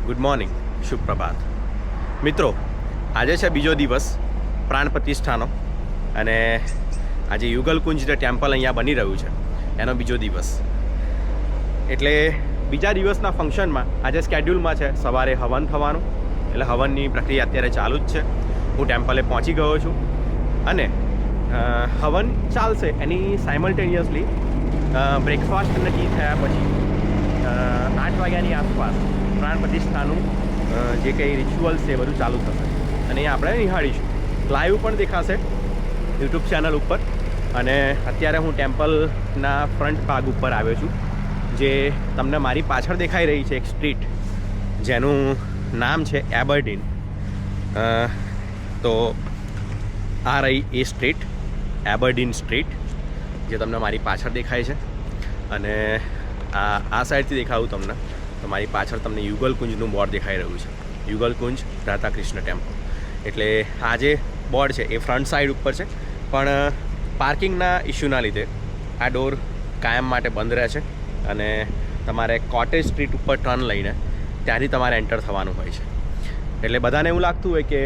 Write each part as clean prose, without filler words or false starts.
Good morning, શુભ પ્રભાત મિત્રો. આજે છે બીજો દિવસ પ્રાણ પ્રતિષ્ઠાનો અને આજે યુગલકુંજ જે ટેમ્પલ અહીંયા બની રહ્યું છે એનો બીજો દિવસ. એટલે બીજા દિવસના ફંક્શનમાં આજે સ્કેડ્યુલમાં છે સવારે હવન થવાનું, એટલે હવનની પ્રક્રિયા અત્યારે ચાલુ જ છે. હું ટેમ્પલે પહોંચી ગયો છું અને હવન ચાલશે એની સાયમલ્ટેનિયસલી બ્રેકફાસ્ટ નક્કી થયા પછી 8 વાગ્યાની આસપાસ પ્રાણ પ્રતિષ્ઠાનું જે કંઈ રિચ્યુઅલ્સ છે એ બધું ચાલુ થશે અને એ આપણે નિહાળીશું. લાઈવ પણ દેખાશે યુટ્યુબ ચેનલ ઉપર. અને અત્યારે હું ટેમ્પલના ફ્રન્ટ ભાગ ઉપર આવ્યો છું, જે તમને મારી પાછળ દેખાઈ રહી છે એક સ્ટ્રીટ જેનું નામ છે એબરડીન. તો આ રહી એ સ્ટ્રીટ, એબરડીન સ્ટ્રીટ, જે તમને મારી પાછળ દેખાય છે. અને આ સાઈડથી દેખાવું તમને તો મારી પાછળ તમને યુગલકુંજનું બોર્ડ દેખાઈ રહ્યું છે, યુગલકુંજ રાધા કૃષ્ણ ટેમ્પલ. એટલે આ જે બોર્ડ છે એ ફ્રન્ટ સાઈડ ઉપર છે, પણ પાર્કિંગના ઇસ્યુના લીધે આ ડોર કાયમ માટે બંધ રહે છે અને તમારે કોટેજ સ્ટ્રીટ ઉપર ટર્ન લઈને ત્યાંથી તમારે એન્ટર થવાનું હોય છે. એટલે બધાને એવું લાગતું હોય કે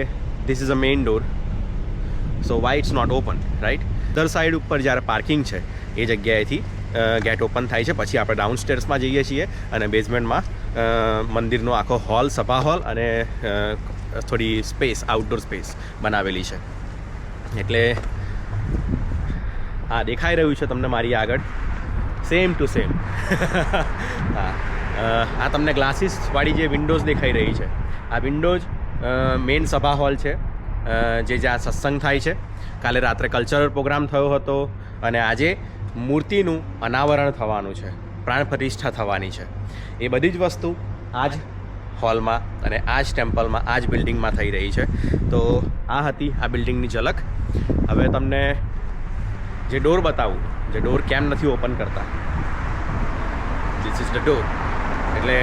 this is a main door, so why it's not open, right. Other side ઉપર જ્યારે પાર્કિંગ છે એ જગ્યાએથી ગેટ ઓપન થાય છે. પછી આપણે ડાઉનસ્ટેર્સમાં જઈએ છીએ અને બેઝમેન્ટમાં મંદિરનો આખો હોલ, સભા હોલ અને થોડી સ્પેસ, આઉટડોર સ્પેસ બનાવેલી છે. એટલે આ દેખાઈ રહ્યું છે તમને મારી આગળ, સેમ ટુ સેમ. હા, આ તમને ગ્લાસીસવાળી જે વિન્ડોઝ દેખાઈ રહી છે, આ વિન્ડોઝ મેઇન સભા હોલ છે, જે જ્યાં સત્સંગ થાય છે. કાલે રાત્રે કલ્ચરલ પ્રોગ્રામ થયો હતો અને આજે મૂર્તિનું અનાવરણ થવાનું છે, પ્રાણ પ્રતિષ્ઠા થવાની છે. એ બધી જ વસ્તુ આ જ હોલમાં અને આ જ ટેમ્પલમાં, આ જ બિલ્ડિંગમાં થઈ રહી છે. તો આ હતી આ બિલ્ડિંગની ઝલક. હવે તમને જે ડોર બતાવું, જે ડોર કેમ નથી ઓપન કરતા, ધીસ ઇઝ ધ ડોર. એટલે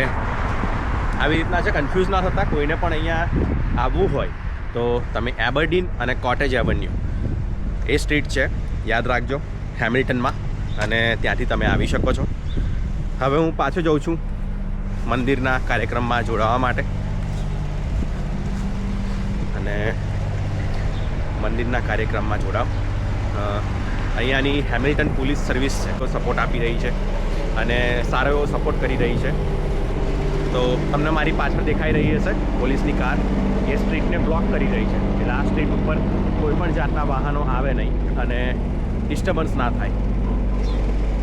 આવી રીતના છે, કન્ફ્યુઝ ના થતા. કોઈને પણ અહીંયા આવવું હોય તો તમે એબરડીન અને કોટેજ એવન્યુ એ સ્ટ્રીટ છે, યાદ રાખજો, હેમિલ્ટનમાં, અને ત્યાંથી તમે આવી શકો છો. હવે હું પાછો જાઉં છું મંદિરના કાર્યક્રમમાં જોડાવા માટે. અને મંદિરના કાર્યક્રમમાં જોડાવ. અહીંયાની હેમિલ્ટન પોલીસ સર્વિસ છે તો સપોર્ટ આપી રહી છે અને સારો એવો સપોર્ટ કરી રહી છે. તો તમને મારી પાછળ દેખાઈ રહી હશે પોલીસની કાર, એ સ્ટ્રીટને બ્લોક કરી રહી છે. એટલે આ સ્ટ્રીટ ઉપર કોઈ પણ જાતના વાહનો આવે નહીં અને ડિસ્ટર્બન્સ ના થાય.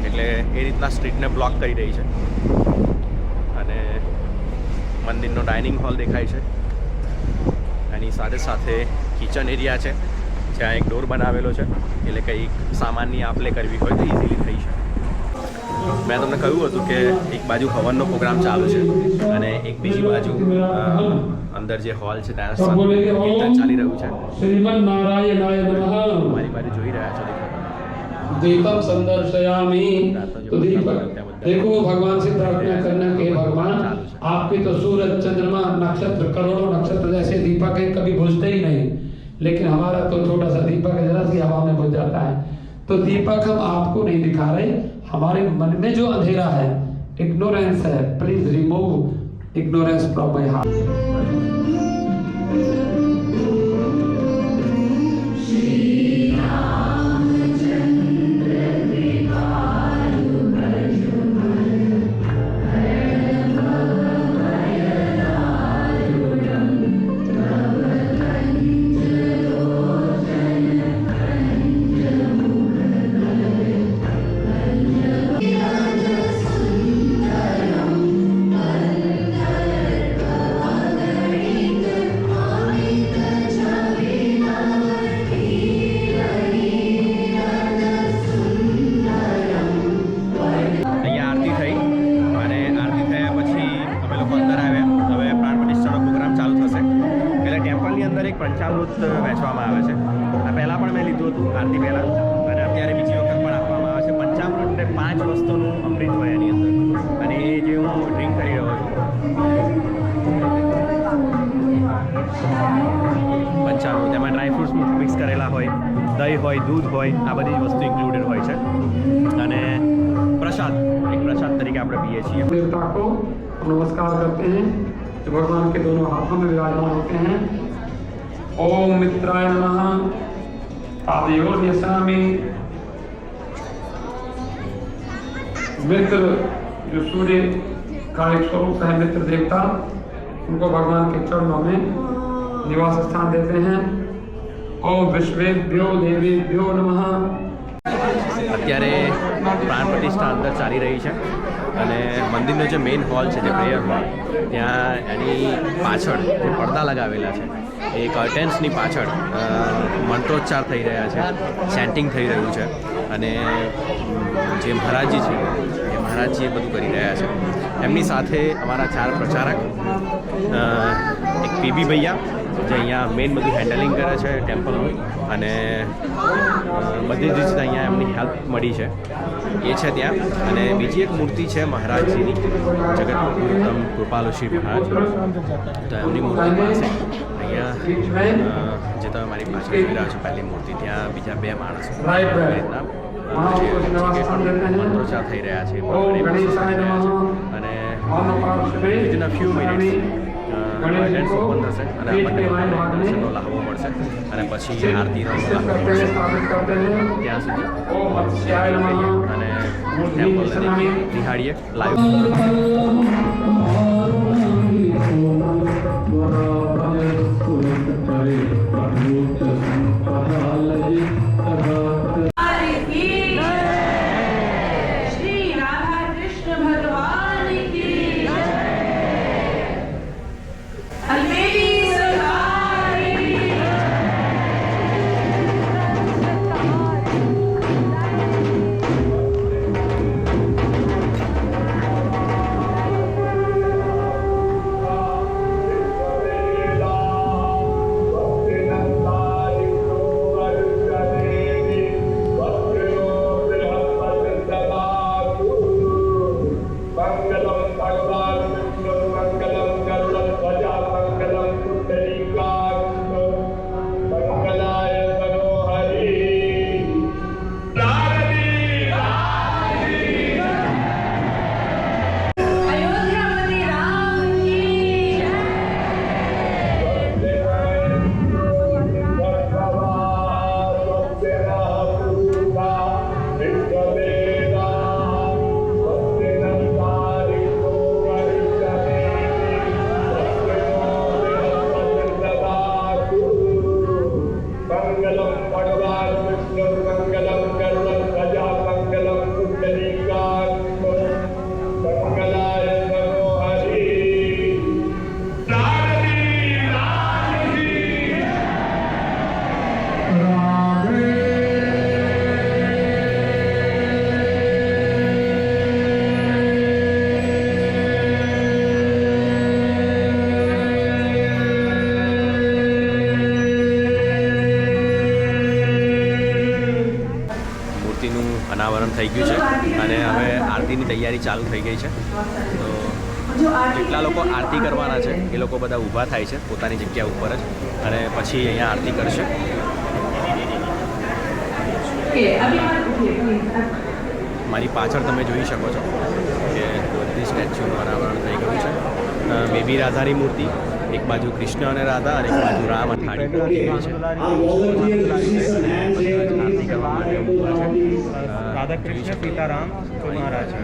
એટલે એ રીતના સ્ટ્રીટને બ્લોક કરી રહી છે. અને મંદિરનો ડાઇનિંગ હોલ દેખાય છે. એની સાથે સાથે કિચન એરિયા છે, જ્યાં એક ડોર બનાવેલો છે, એટલે કંઈક સામાનની આપ લે કરવી હોય તો ઇઝીલી થઈ શકે. મેં તમને કહ્યું હતું કે એક બાજુ હવનનો પ્રોગ્રામ ચાલુ છે અને એક બીજી બાજુ અંદર જે હોલ છે ત્યાં કીર્તન ચાલી રહ્યું છે. મારી બાજુ જોઈ રહ્યા છો, दीपक संदर्शयामी. तो दीपक देखो भगवान से प्रार्थना करना कि भगवान आपके तो सूरज, चंद्रमा, नक्षत्र, करोड़ों नक्षत्र जैसे दीपक है, कभी बुझते ही नहीं. लेकिन हमारा तो छोटा सा दीपक है, जरा सी हवा में बुझ जाता है. तो दीपक हम आपको नहीं दिखा रहे, हमारे मन में जो अंधेरा है, इग्नोरेंस है, please remove ignorance from my heart. વહેંચવામાં આવે છે. આ પહેલાં પણ મેં લીધું હતું આરતી પહેલાં, અને અત્યારે બીજી વખત પણ આપવામાં આવે છે. પંચામૃત ને 5 વસ્તુનું અમૃત હોય એની અંદર, અને એ જે હું ડ્રિંક કરી રહ્યો છું પંચામૃત, એમાં ડ્રાયફ્રૂટ્સ મિક્સ કરેલા હોય, દહીં હોય, દૂધ હોય, આ બધી વસ્તુ ઇન્ક્લુડેડ હોય છે. અને प्रसाद, एक प्रसाद तरीके આપણે પીએ છીએ. देवता को नमस्कार करते हैं जो भगवान के दोनों हाथों में विराजमान होते हैं. ओम मित्राय नमः. पादयोर न्यसामि. मित्र जो सूर्य का एक स्वरूप है, मित्र देवता, उनको भगवान के चरणों में निवास स्थान देते हैं. ओम विश्वेभ्यो देवेभ्यो नमः. અત્યારે પ્રાણ પ્રતિષ્ઠા અંદર ચાલી રહી છે, અને મંદિરનો જે મેઇન હોલ છે, જે પ્રેયર હોલ, ત્યાં એની પાછળ જે પડદા લગાવેલા છે એ કર્ટેન્સની પાછળ મંત્રોચ્ચાર થઈ રહ્યા છે, ચેન્ટિંગ થઈ રહ્યું છે, અને જે મહારાજજી છે એ મહારાજજી એ બધું કરી રહ્યા છે. એમની સાથે અમારા 4 પ્રચારક, એક પીબી ભૈયા જે અહીંયા મેઇન બધું હેન્ડલિંગ કરે છે ટેમ્પલનું, અને બધી જ રીતે અહીંયા એમની હેલ્પ મળી છે એ છે ત્યાં. અને બીજી એક મૂર્તિ છે મહારાજજીની, જગતગુરુતમ કૃપાલુ શ્રી મહારાજ, તો એમની મૂર્તિ પાસે અહીંયા જે તમે મારી પાછળ જોઈ રહ્યા છો પહેલી મૂર્તિ, ત્યાં બીજા 2 માણસો રીતના મંત્રોચ્ચાર થઈ રહ્યા છે, અને within a few minutes gardens open થશે અને આપણને દર્શનનો લાભો મળશે, અને પછી આરતીનો લાભો મળશે. ત્યાં સુધી અને ટેમ્પલને નિહાળીએ લાઈવ. અનાવરણ થઈ ગયું છે, અને હવે આરતીની તૈયારી ચાલુ થઈ ગઈ છે. તો જેટલા લોકો આરતી કરવાના છે એ લોકો બધા ઊભા થાય છે પોતાની જગ્યા ઉપર જ, અને પછી અહીંયા આરતી કરશે. મારી પાછળ તમે જોઈ શકો છો કે બધી સ્ટેચ્યુનું અનાવરણ થઈ ગયું છે. બેબી રાધાની મૂર્તિ, એક બાજુ કૃષ્ણ અને રાધા, અને એક બાજુ રામ અથાણી મૂકી ગઈ છે. આરતી કરવા માટે ઊભા છે. राधा कृष्ण सीताराम महाराज है.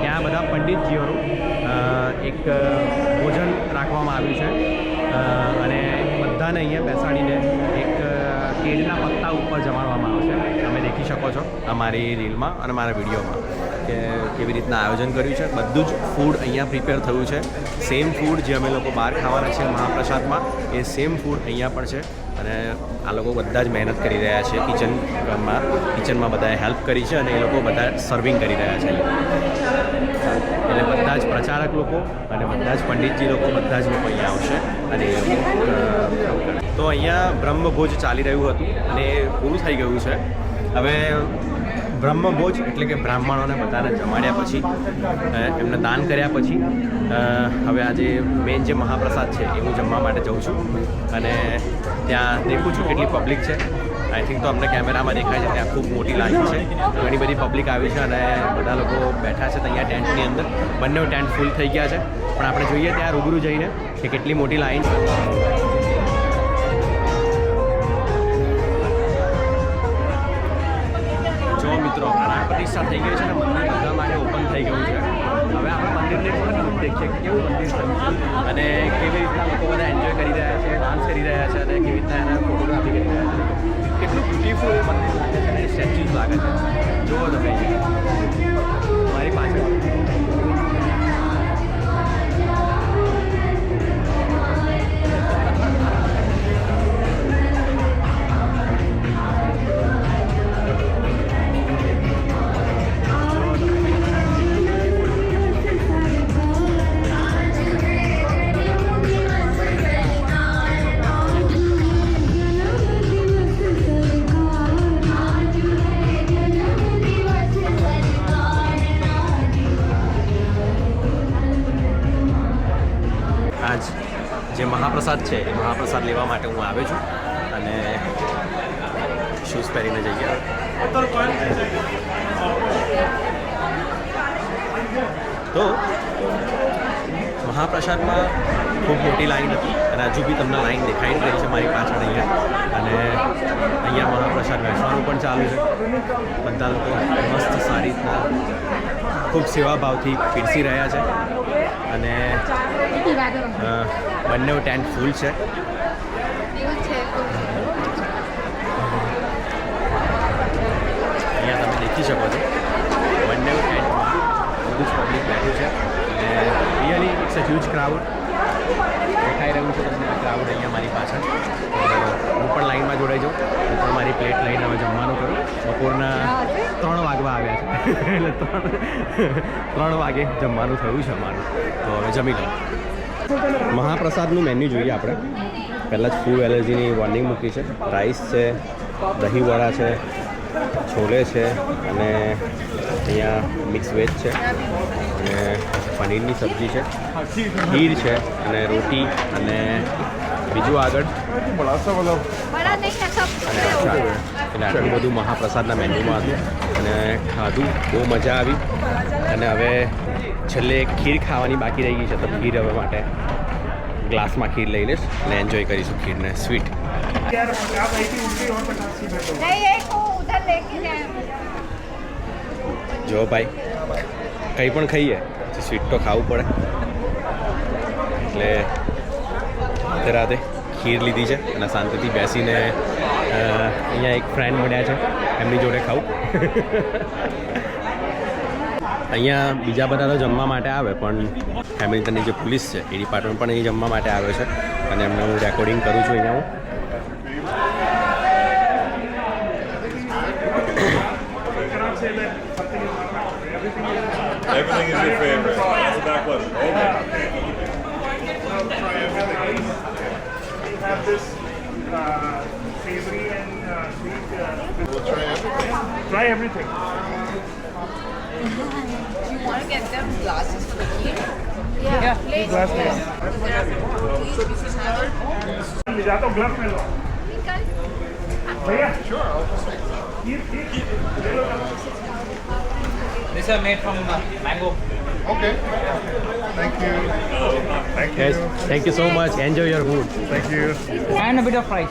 ત્યાં બધા પંડિતજીઓનું એક ભોજન રાખવામાં આવ્યું છે અને બધાને અહીંયા બેસાડીને એક કેળના પત્તા ઉપર જમાડવામાં આવશે. તમે દેખી શકો છો અમારી રીલમાં અને મારા વિડીયોમાં કે કેવી રીતના આયોજન કર્યું છે. બધું જ ફૂડ અહીંયા પ્રિપેર થયું છે. સેમ ફૂડ જે અમે લોકો બહાર ખાવાના છે મહાપ્રસાદમાં, એ સેમ ફૂડ અહીંયા પણ છે. અને આ લોકો બધા જ મહેનત કરી રહ્યા છે કિચનમાં બધાએ હેલ્પ કરી છે અને એ લોકો બધા સર્વિંગ કરી રહ્યા છે. એટલે બધા જ પ્રચારક લોકો અને બધા જ પંડિતજી લોકો બધા જ લોકો અહીંયા આવશે અને તો અહીંયા બ્રહ્મભોજ ચાલી રહ્યું હતું અને એ પૂરું થઈ ગયું છે. હવે બ્રહ્મભોજ એટલે કે બ્રાહ્મણોને બધાને જમાડ્યા પછી એમને દાન કર્યા પછી હવે આજે મેઇન જે મહાપ્રસાદ છે એ હું જમવા માટે જઉં છું અને ત્યાં દેખું છું કેટલી પબ્લિક છે. આઈ થિંક તો અમને કેમેરામાં દેખાય છે ત્યાં ખૂબ મોટી લાઈન છે. ઘણી બધી પબ્લિક આવી છે અને બધા લોકો બેઠા છે અહીંયા ટેન્ટની અંદર. બંને ટેન્ટ ફૂલ થઈ ગયા છે પણ આપણે જોઈએ ત્યાં રૂબરૂ જઈને કે કેટલી મોટી લાઈન છે. મિત્રો પ્રાણ પ્રતિષ્ઠા થઈ ગઈ છે ને મંદિર બધા માટે ઓપન થઈ ગયું છે. હવે આપણે મંદિરને પણ દેખીએ કે કેવું મંદિર છે અને કેવી રીતના લોકો બધા એન્જોય કરી રહ્યા છે, ડાન્સ કરી રહ્યા છે અને કેવી રીતના એના ફોટોગ્રાફી કરી રહ્યા છે. કેટલું બ્યુટીફુલ મંદિર લાગે છે અને સ્ટેચ્યુઝ લાગે છે. જુઓ તમે મારી પાછળ જે મહાપ્રસાદ છે એ મહાપ્રસાદ લેવા માટે હું આવ્યો છું અને શૂઝ પહેરીને જઈએ. તો મહાપ્રસાદમાં ખૂબ મોટી લાઈન હતી અને હજુ બી તમને લાઈન દેખાઈ રહી છે મારી પાછળ અહીંયા. અને અહીંયા મહાપ્રસાદ વહેંચવાનું પણ ચાલુ છે. બધા લોકો મસ્ત સારી રીતના ખૂબ સેવાભાવથી પીરસી રહ્યા છે અને બંને ટેન્ટ ફૂલ છે. અહીંયા તમે દેખી શકો છો બંને ટેન્ટમાં બધું જ પબ્લિક બેઠું છે અને really it's a huge crowd દેખાઈ રહ્યું છે તમને આ ક્રાઉડ અહીંયા મારી પાછળ. હું પણ લાઈનમાં જોડાઈ જાઉં તો મારી પ્લેટ લઈને હવે જમવાનું કરું. બપોરના 3 વાગવા આવ્યા છે એટલે 3 વાગે જમવાનું થયું છે અમારું. તો હવે જમી લઉં. મહાપ્રસાદનું મેન્યુ જોઈએ આપણે. પહેલાં જ ફૂડ એલર્જીની વોર્નિંગ મૂકી છે. રાઈસ છે, દહીંવડા છે, છોલે છે અને અહીંયા મિક્સ વેજ છે અને પનીરની સબ્જી છે, ખીર છે અને રોટી અને બીજું આગળ અને અચાર. એટલે આટલું બધું મહાપ્રસાદના મેન્યુમાં હતું અને ખાધું, બહુ મજા આવી. અને હવે છેલ્લે ખીર ખાવાની બાકી રહી ગઈ છે તો ખીર હવે માટે ગ્લાસમાં ખીર લઈ લઈશ અને એન્જોય કરીશું ખીરને. સ્વીટ જો ભાઈ કંઈ પણ ખાઈએ સ્વીટ તો ખાવું પડે એટલે રાતે ખીર લીધી છે અને શાંતિથી બેસીને અહીંયા એક ફ્રેન્ડ મળ્યા છે એમની જોડે ખાવું. અહીંયા બીજા બધા તો જમવા માટે આવે પણ હેમિલ્ટનની જે પોલીસ છે એ ડિપાર્ટમેન્ટ પણ અહીં જમવા માટે આવે છે અને એમને હું રેકોર્ડિંગ કરું છું અહીંયા હું. Everything is your favorite. It's back left. Okay. We have this savory and sweet. We'll try everything. Try everything. You want to get them glasses for the kid? Yeah, glass में. ले जाता हूँ glass में लो. भैया. Sure. These are made from mango. Okay. Thank you. Thank you. Yes, thank you so much. Enjoy your food. Thank you. And a bit of rice.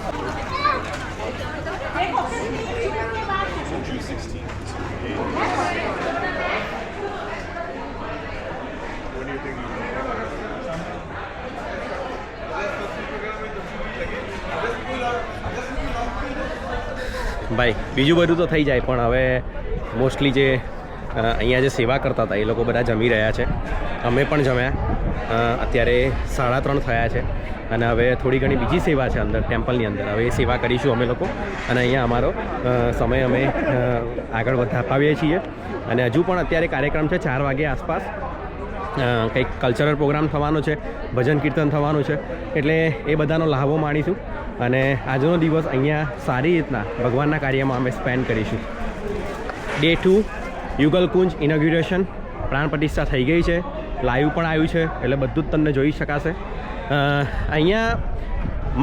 ભાઈ બીજું બધું તો થઈ જાય પણ હવે મોસ્ટલી જે અહીંયા જે સેવા કરતા હતા એ લોકો બધા જમી રહ્યા છે. અમે પણ જમ્યા. અત્યારે 3:30 થયા છે અને હવે થોડી ઘણી બીજી સેવા છે અંદર ટેમ્પલની અંદર. હવે એ સેવા કરીશું અમે લોકો અને અહીંયા અમારો સમય અમે આગળ વધાવીએ છીએ. અને હજુ પણ અત્યારે કાર્યક્રમ છે 4 વાગે આસપાસ. કંઈક કલ્ચરલ પ્રોગ્રામ થવાનો છે, ભજન કીર્તન થવાનું છે, એટલે એ બધાનો લાભો માણીશું અને આજનો દિવસ અહીંયા સારી રીતના ભગવાનના કાર્યમાં અમે સ્પેન્ડ કરીશું. ડે 2 યુગલકુંજ ઇનોગ્યુરેશન પ્રાણ પ્રતિષ્ઠા થઈ ગઈ છે. લાઈવ પણ આવ્યું છે એટલે બધું જ તમને જોઈ શકાશે. અહીંયા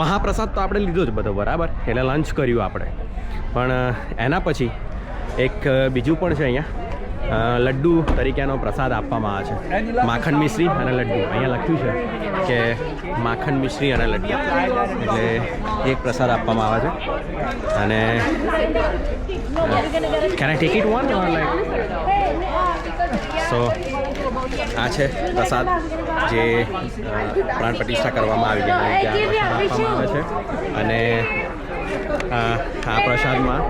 મહાપ્રસાદ તો આપણે લીધો જ બધો બરાબર, એટલે લંચ કર્યું આપણે. પણ એના પછી એક બીજું પણ છે અહીંયા લડ્ડુ તરીકેનો પ્રસાદ આપવામાં આવે છે. માખણ મિશ્રી અને લડ્ડુ અહીંયા લખ્યું છે કે માખણ મિશ્રી અને લડ્ડુ એટલે એક પ્રસાદ આપવામાં આવે છે. અને can I take it one or like so આ છે પ્રસાદ જે પ્રાણ પ્રતિષ્ઠા કરવામાં આવી છે ત્યાં પ્રસાદ આપવામાં આવે છે. અને આ પ્રસાદમાં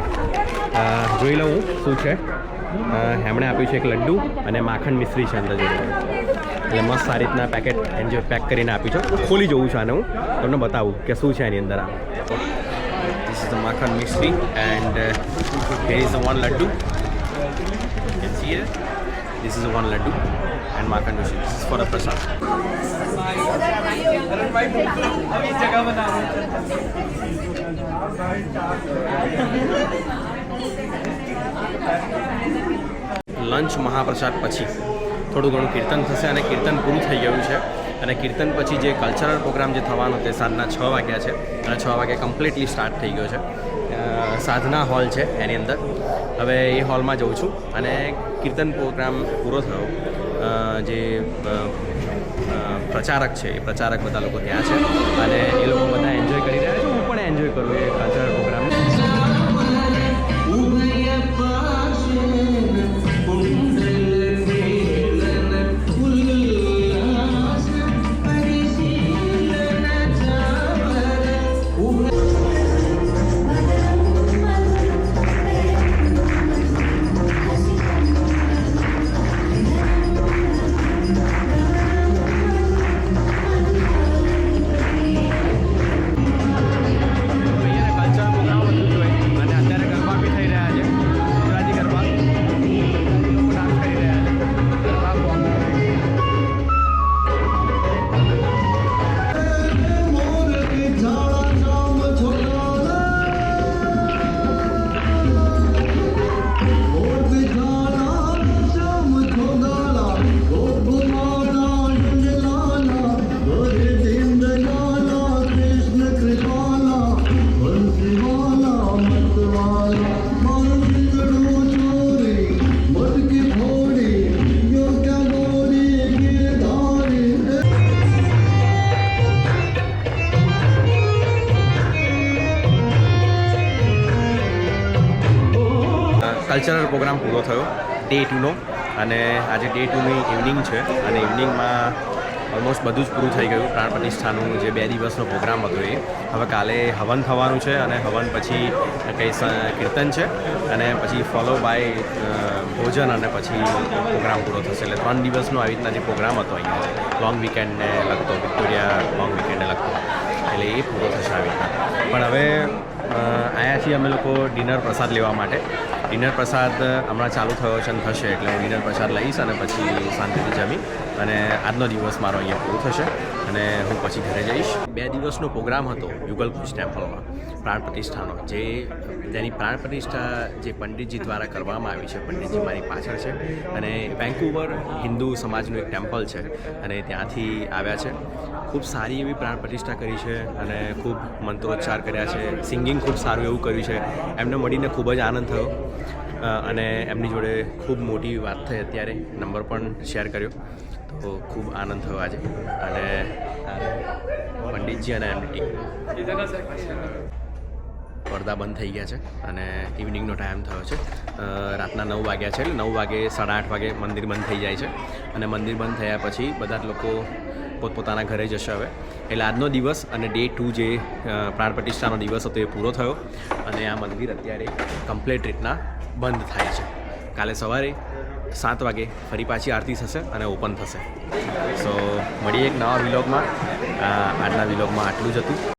જોઈ લઉં શું છે. એમણે આપ્યું છે એક લડ્ડુ અને માખણ મિશ્રી છે અંદર જોડે, એટલે મસ્ત સારી રીતના પેક કરીને આપ્યું છે. ખોલી જોઉં છું આને, હું તમને બતાવું કે શું છે એની અંદર. આ ધીસ ઇઝ ધ માખણ Mishri and here is the one laddu. You can see it. This is the one laddu and makhan mishri. This is for the prasad. Lunch મહાપ્રસાદ પછી થોડું ઘણું કીર્તન થશે અને કીર્તન પૂરું થઈ ગયું છે. અને કીર્તન પછી જે કલ્ચરલ પ્રોગ્રામ જે થવાનો તે સાંજના 6 વાગ્યા છે અને 6 વાગે કમ્પ્લીટલી સ્ટાર્ટ થઈ ગયો છે. સાધના હોલ છે એની અંદર. હવે એ હોલમાં જઉં છું અને કીર્તન પ્રોગ્રામ પૂરો થયો. જે પ્રચારક છે એ પ્રચારક બધા લોકો ત્યાં છે અને એ લોકો બધા એન્જોય કરી રહ્યા છે. હું પણ એન્જોય કરું એ કલ્ચરલ પ્રોગ્રામ. કલ્ચરલ પ્રોગ્રામ પૂરો થયો ડે 2નો અને આજે ડે 2ની ઇવનિંગ છે અને ઇવનિંગમાં ઓલમોસ્ટ બધું જ પૂરું થઈ ગયું. પ્રાણ પ્રતિષ્ઠાનું જે 2 દિવસનો પ્રોગ્રામ હતો એ હવે કાલે હવન થવાનું છે અને હવન પછી કંઈ કીર્તન છે અને પછી ફોલો બાય ભોજન અને પછી પ્રોગ્રામ પૂરો થશે. એટલે 3 દિવસનો આવી રીતના જે પ્રોગ્રામ હતો અહીંયા લોંગ વીકેન્ડને લગતો, વિક્ટોરિયા લોંગ વીકેન્ડને લગતો, એટલે એ પૂરો થશે આવી રીતના. પણ હવે આવ્યા છીએ અમે લોકો ડિનર પ્રસાદ લેવા માટે. ડિનર પ્રસાદ હમણાં ચાલુ થયો છે અને થશે એટલે હું ડિનર પ્રસાદ લઈશ અને પછી શાંતિથી જમી અને આજનો દિવસ મારો અહીંયા પૂરો થશે અને હું પછી ઘરે જઈશ. 2 દિવસનો પ્રોગ્રામ હતો યુગલકુંજ ટેમ્પલમાં પ્રાણ પ્રતિષ્ઠાનો, જેની પ્રાણ પ્રતિષ્ઠા જે પંડિતજી દ્વારા કરવામાં આવી છે. પંડિતજી મારી પાછળ છે અને વેન્કુવર હિન્દુ સમાજનું એક ટેમ્પલ છે અને ત્યાંથી આવ્યા છે. ખૂબ સારી એવી પ્રાણ પ્રતિષ્ઠા કરી છે અને ખૂબ મંત્રોચ્ચાર કર્યા છે. સિંગિંગ ખૂબ સારું એવું કર્યું છે. એમને મળીને ખૂબ જ આનંદ થયો અને એમની જોડે ખૂબ મોટી વાત થઈ. અત્યારે નંબર પણ શેર કર્યો તો ખૂબ આનંદ થયો આજે. અને પંડિતજી અને એમની પડદા બંધ થઈ ગયા છે અને ઇવનિંગનો ટાઈમ થયો છે. રાતના 9 વાગ્યા છે એટલે 9 વાગે 8:30 વાગે મંદિર બંધ થઈ જાય છે અને મંદિર બંધ થયા પછી બધા જ લોકો પોતપોતાના ઘરે જશે હવે. એટલે આજનો દિવસ અને ડે 2 જે પ્રાણ પ્રતિષ્ઠાનો દિવસ હતો એ પૂરો થયો અને આ મંદિર અત્યારે કમ્પ્લીટ રીતના બંધ થાય છે. કાલે સવારે 7 વાગે ફરી પાછી આરતી થશે અને ઓપન થશે. સો મળીએ એક નવા વિલોગમાં. આજના વિલોગમાં આટલું જ હતું.